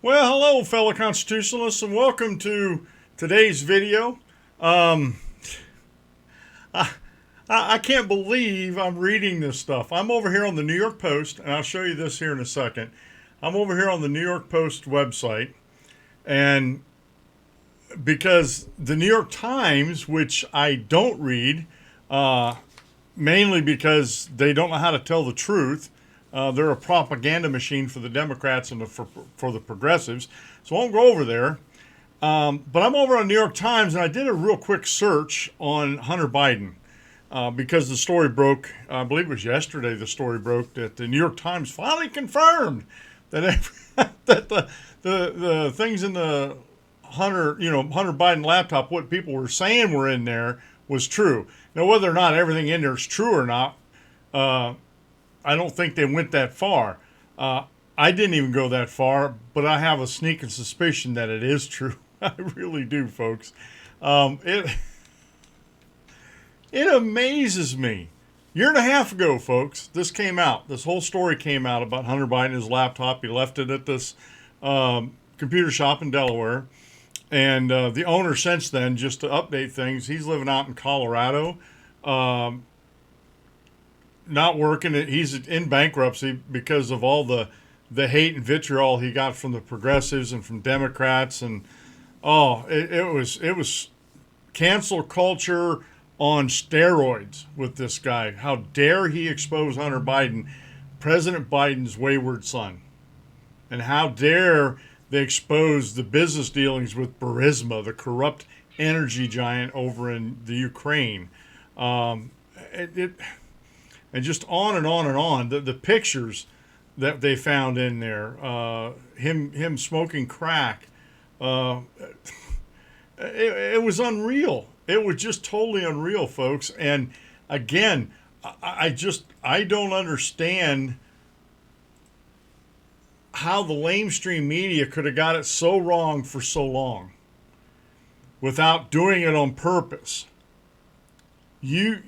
Well, hello, fellow constitutionalists, and welcome to today's video. Um, I, I can't believe I'm reading this stuff. I'm over here on the New York Post, and I'll show you this here in a second. I'm over here on the New York Post website, and because the New York Times, which I don't read, uh, mainly because they don't know how to tell the truth. They're a propaganda machine for the Democrats and for the progressives. So I won't go over there. But I'm over on New York Times, and I did a real quick search on Hunter Biden because the story broke. I believe it was yesterday. The story broke that the New York Times finally confirmed that that the things in the Hunter Biden laptop, what people were saying were in there, was true. Now, whether or not everything in there is true or not, uh, I don't think they went that far. I didn't even go that far, but I have a sneaking suspicion that it is true. I really do, folks. It it amazes me. Year and a half ago, folks, this came out. This whole story came out about Hunter Biden, his laptop. He left it at this computer shop in Delaware. And the owner since then, just to update things, he's living out in Colorado. Um, Not working. He's in bankruptcy because of all the hate and vitriol he got from the progressives and from Democrats. And it was cancel culture on steroids with this guy. How dare he expose Hunter Biden, President Biden's wayward son, and how dare they expose the business dealings with Burisma, the corrupt energy giant over in the Ukraine. Um, it and just on and on and on. The pictures that they found in there, him smoking crack, uh, it was unreal. It was just totally unreal, folks. And again, I don't understand how the lamestream media could have got it so wrong for so long without doing it on purpose. You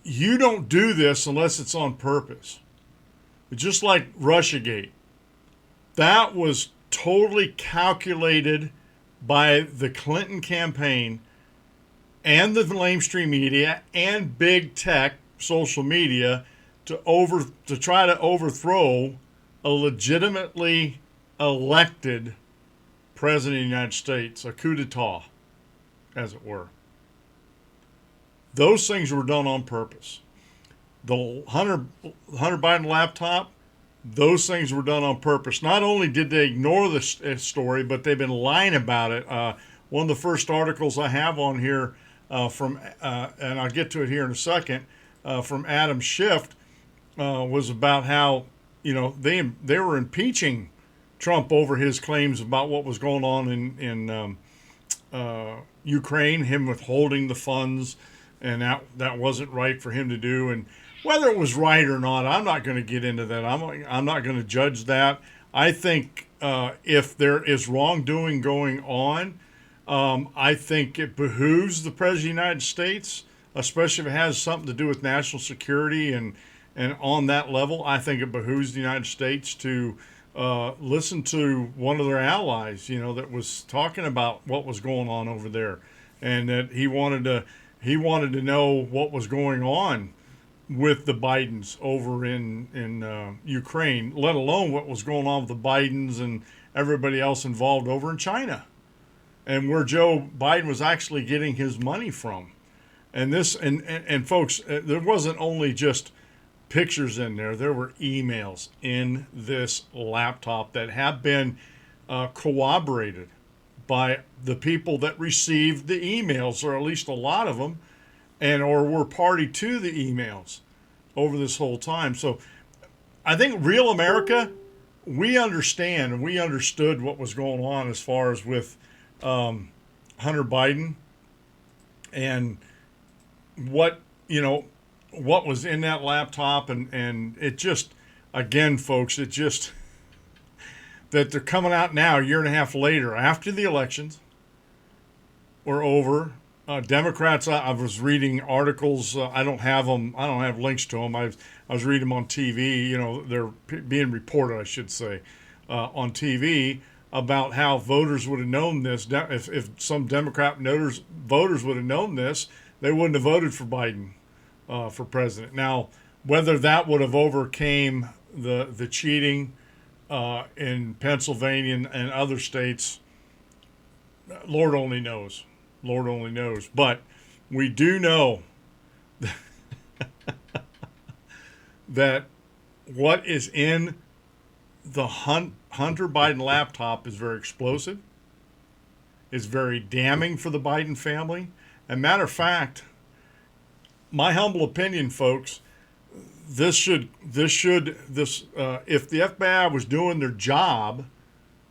you don't do this unless it's on purpose. Just like Russiagate, that was totally calculated by the Clinton campaign and the lamestream media and big tech social media to try to overthrow a legitimately elected president of the United States, a coup d'etat, as it were. Those things were done on purpose. The Hunter Biden laptop, those things were done on purpose. Not only did they ignore the story, but they've been lying about it. One of the first articles I have on here and I'll get to it here in a second, from Adam Schiff, was about how they were impeaching Trump over his claims about what was going on in Ukraine, him withholding the funds, and that wasn't right for him to do. And whether it was right or not, I'm not going to get into that. I'm not going to judge that. I think if there is wrongdoing going on, I think it behooves the President of the United States, especially if it has something to do with national security and on that level, I think it behooves the United States to listen to one of their allies, that was talking about what was going on over there, and that he wanted to know what was going on with the Bidens over in Ukraine, let alone what was going on with the Bidens and everybody else involved over in China, and where Joe Biden was actually getting his money from. And this and folks, there wasn't only just pictures in there. There were emails in this laptop that have been corroborated by the people that received the emails, or at least a lot of them, or were party to the emails over this whole time. So I think real America, we understand and we understood what was going on as far as with Hunter Biden and what what was in that laptop, and it just, again, folks, it just that they're coming out now a year and a half later after the elections were over. Democrats, I was reading articles. I don't have them. I don't have links to them. I was reading them on TV. They're being reported, I should say, on TV, about how voters would have known this. If some Democrat voters would have known this, they wouldn't have voted for Biden for president. Now, whether that would have overcame the cheating in Pennsylvania and other states, Lord only knows. Lord only knows. But we do know that what is in the Hunter Biden laptop is very explosive. It's very damning for the Biden family. And matter of fact, my humble opinion, folks, if the FBI was doing their job,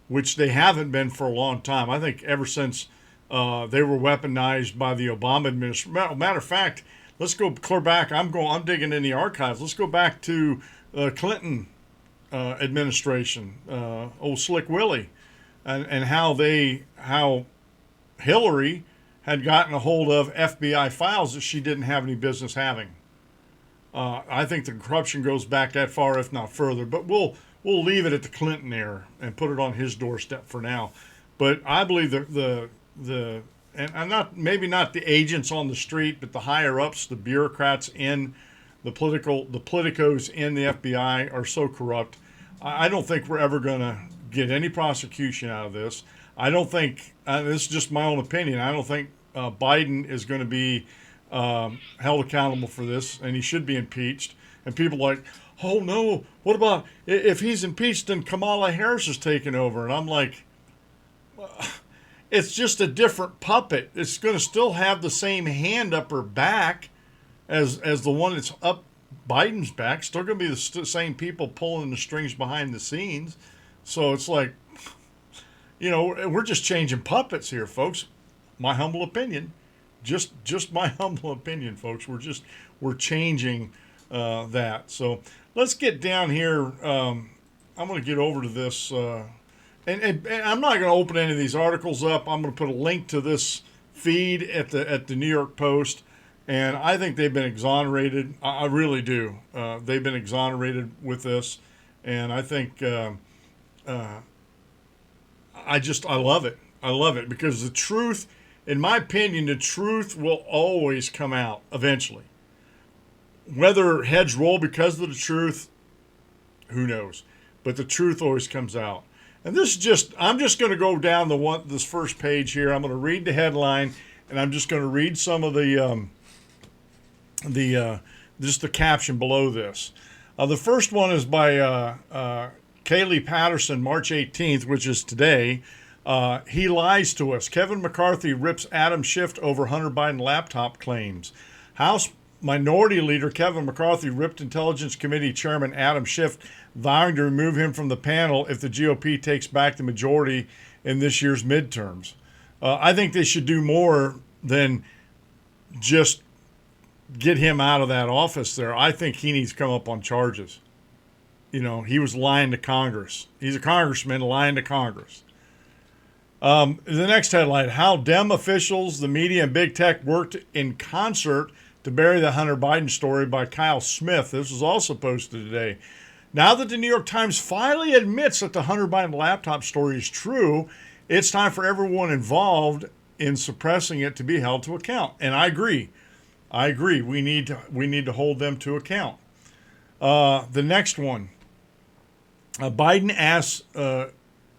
which they haven't been for a long time, I think ever since they were weaponized by the Obama administration. Matter of fact, let's go clear back. I'm digging in the archives. Let's go back to Clinton administration, old Slick Willie, and how Hillary had gotten a hold of FBI files that she didn't have any business having. I think the corruption goes back that far, if not further. But we'll leave it at the Clinton era and put it on his doorstep for now. But I believe and I'm maybe not the agents on the street, but the higher ups, the bureaucrats in the politicos in the FBI are so corrupt. I don't think we're ever going to get any prosecution out of this. I don't think, this is just my own opinion, I don't think Biden is going to be held accountable for this, and he should be impeached. And people are like, oh no, what about if he's impeached, then Kamala Harris is taking over? And I'm like, it's just a different puppet. It's going to still have the same hand up her back as the one that's up Biden's back. Still going to be the same people pulling the strings behind the scenes. So it's like, we're just changing puppets here, folks. My humble opinion. Just my humble opinion, folks. We're changing that. So let's get down here. I'm going to get over to this. And I'm not going to open any of these articles up. I'm going to put a link to this feed at the New York Post, and I think they've been exonerated. I really do. They've been exonerated with this, and I think I love it. I love it because the truth, in my opinion, the truth will always come out eventually. Whether heads roll because of the truth, who knows? But the truth always comes out. And I'm just going to go down this first page here. I'm going to read the headline, and I'm just going to read some of the caption below this. The first one is by Kaylee Patterson, March 18th, which is today. He lies to us. Kevin McCarthy rips Adam Schiff over Hunter Biden laptop claims. House Minority Leader Kevin McCarthy ripped Intelligence Committee Chairman Adam Schiff, vowing to remove him from the panel if the GOP takes back the majority in this year's midterms. I think they should do more than just get him out of that office there. I think he needs to come up on charges. He was lying to Congress. He's a congressman lying to Congress. The next headline, how Dem officials, the media, and big tech worked in concert to bury the Hunter Biden story, by Kyle Smith. This was also posted today. Now that the New York Times finally admits that the Hunter Biden laptop story is true, it's time for everyone involved in suppressing it to be held to account. And I agree. We need to hold them to account. The next one. Biden asks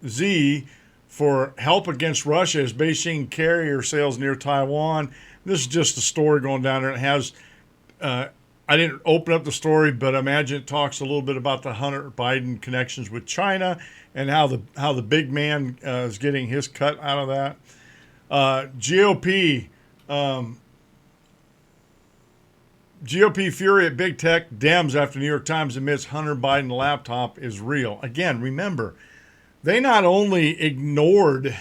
Z for help against Russia as Beijing carrier sails near Taiwan. This is just a story going down there. It has, I didn't open up the story, but I imagine it talks a little bit about the Hunter Biden connections with China and how the big man is getting his cut out of that. GOP fury at big tech, Dems after New York Times admits Hunter Biden laptop is real. Again, remember, they not only ignored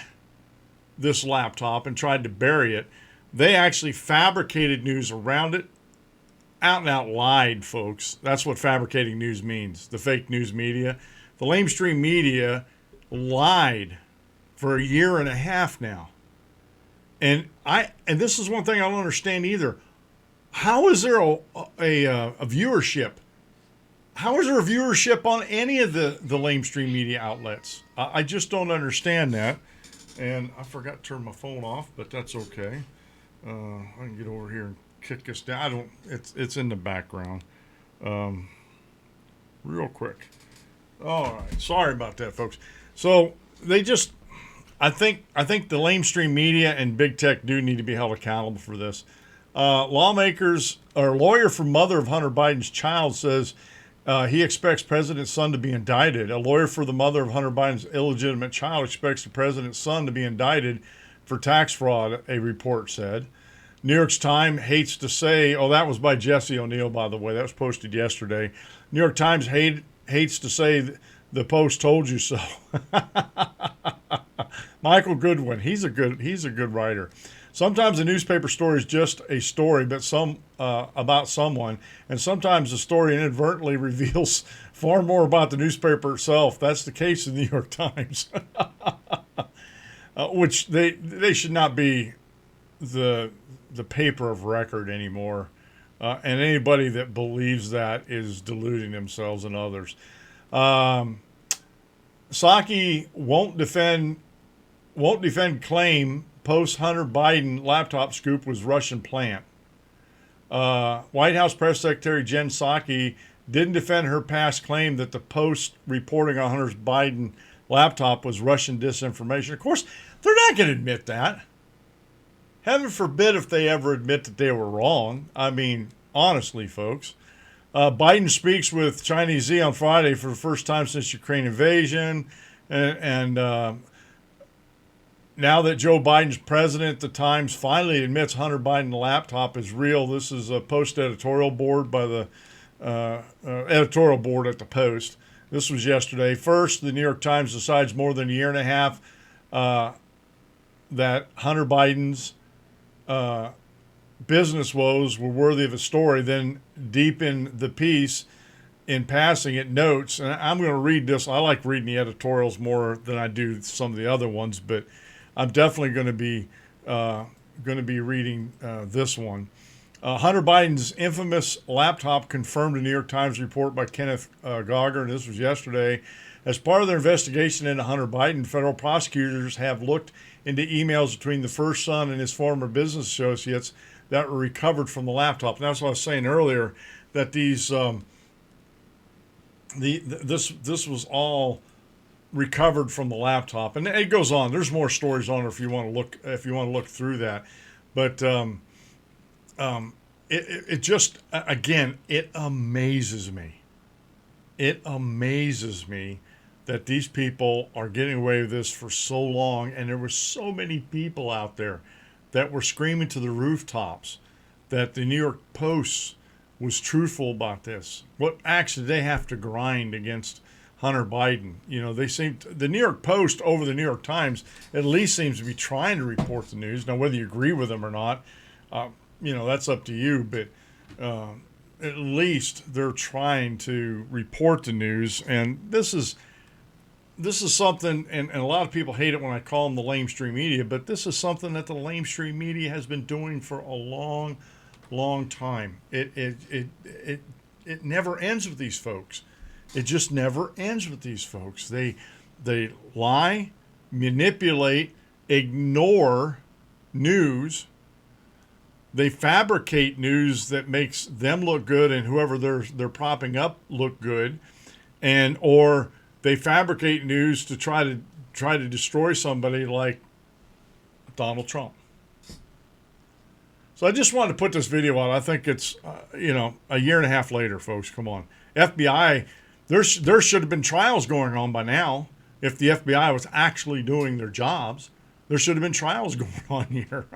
this laptop and tried to bury it, they actually fabricated news around it, out and out lied, folks. That's what fabricating news means, the fake news media. The lamestream media lied for a year and a half now. And this is one thing I don't understand either. How is there a viewership How is there viewership on any of the lamestream media outlets? I just don't understand that. And I forgot to turn my phone off, but that's okay. I can get over here and kick this down. I don't. It's in the background. Real quick. All right. Sorry about that, folks. So they just. I think the lamestream media and big tech do need to be held accountable for this. Lawmakers or lawyer for mother of Hunter Biden's child says he expects President's son to be indicted. A lawyer for the mother of Hunter Biden's illegitimate child expects the president's son to be indicted for tax fraud, a report said. New York Times hates to say, oh, that was by Jesse O'Neill, by the way. That was posted yesterday. New York Times hates to say the Post told you so. Michael Goodwin, he's a good writer. Sometimes a newspaper story is just a story, but about someone, and sometimes the story inadvertently reveals far more about the newspaper itself. That's the case in the New York Times, which they should not be the paper of record anymore. And anybody that believes that is deluding themselves and others. Psaki won't defend claim post Hunter Biden laptop scoop was Russian plant. White House Press Secretary Jen Psaki didn't defend her past claim that the Post reporting on Hunter's Biden laptop was Russian disinformation. Of course, they're not going to admit that. Heaven forbid if they ever admit that they were wrong. I mean, honestly, folks. Biden speaks with Chinese Xi on Friday for the first time since Ukraine invasion. And now that Joe Biden's president, the Times finally admits Hunter Biden laptop is real. This is a Post editorial board by the editorial board at the Post. This was yesterday. First, the New York Times decides more than a year and a half that Hunter Biden's business woes were worthy of a story. Then deep in the piece, in passing, it notes, and I'm going to read this. I like reading the editorials more than I do some of the other ones, but I'm definitely going to be reading this one. Hunter Biden's infamous laptop confirmed a New York Times report by Kenneth Gauger, and this was yesterday. As part of their investigation into Hunter Biden, federal prosecutors have looked into emails between the first son and his former business associates that were recovered from the laptop. And that's what I was saying earlier, that these this was all recovered from the laptop, and it goes on. There's more stories on it if you want to look through that, but it just, again, it amazes me. It amazes me that these people are getting away with this for so long, and there were so many people out there that were screaming to the rooftops that the New York Post was truthful about this. What acts did they have to grind against Hunter Biden? You know, the New York Post over the New York Times at least seems to be trying to report the news. Now, whether you agree with them or not, that's up to you. But at least they're trying to report the news. And this is something, and a lot of people hate it when I call them the lamestream media, but this is something that the lamestream media has been doing for a long, long time. It never ends with these folks. It just never ends with these folks. They lie, manipulate, ignore news. They fabricate news that makes them look good and whoever they're propping up look good, or they fabricate news to try to destroy somebody like Donald Trump. So I just wanted to put this video out. I think it's a year and a half later, folks. Come on, FBI. There should have been trials going on by now. If the FBI was actually doing their jobs, there should have been trials going on here.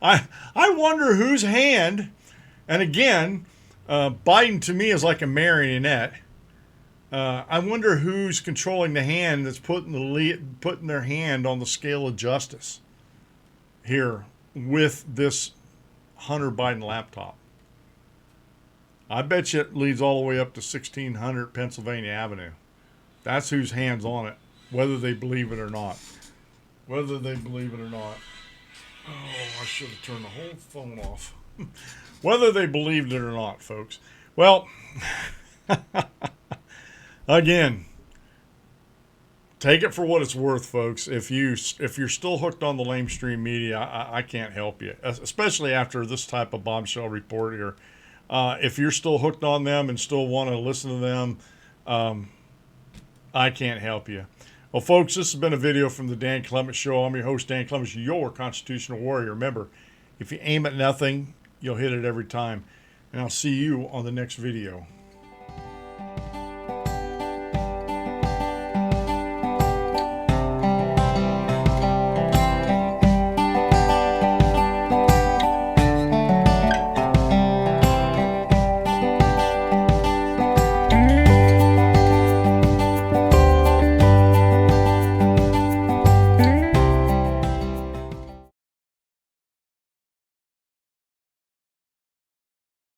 I wonder whose hand. And again, Biden to me is like a marionette. I wonder who's controlling the hand that's putting their hand on the scale of justice here with this Hunter Biden laptop. I bet you it leads all the way up to 1600 Pennsylvania Avenue. That's whose hand's on it, whether they believe it or not. Whether they believe it or not. Oh, I should have turned the whole phone off. Whether they believed it or not, folks. Well, Again, take it for what it's worth, folks. If you're still hooked on the lamestream media, I can't help you, especially after this type of bombshell report here. If you're still hooked on them and still want to listen to them, I can't help you. Well, folks, this has been a video from the Dan Clements Show. I'm your host, Dan Clements, your constitutional warrior. Remember, if you aim at nothing, you'll hit it every time. And I'll see you on the next video.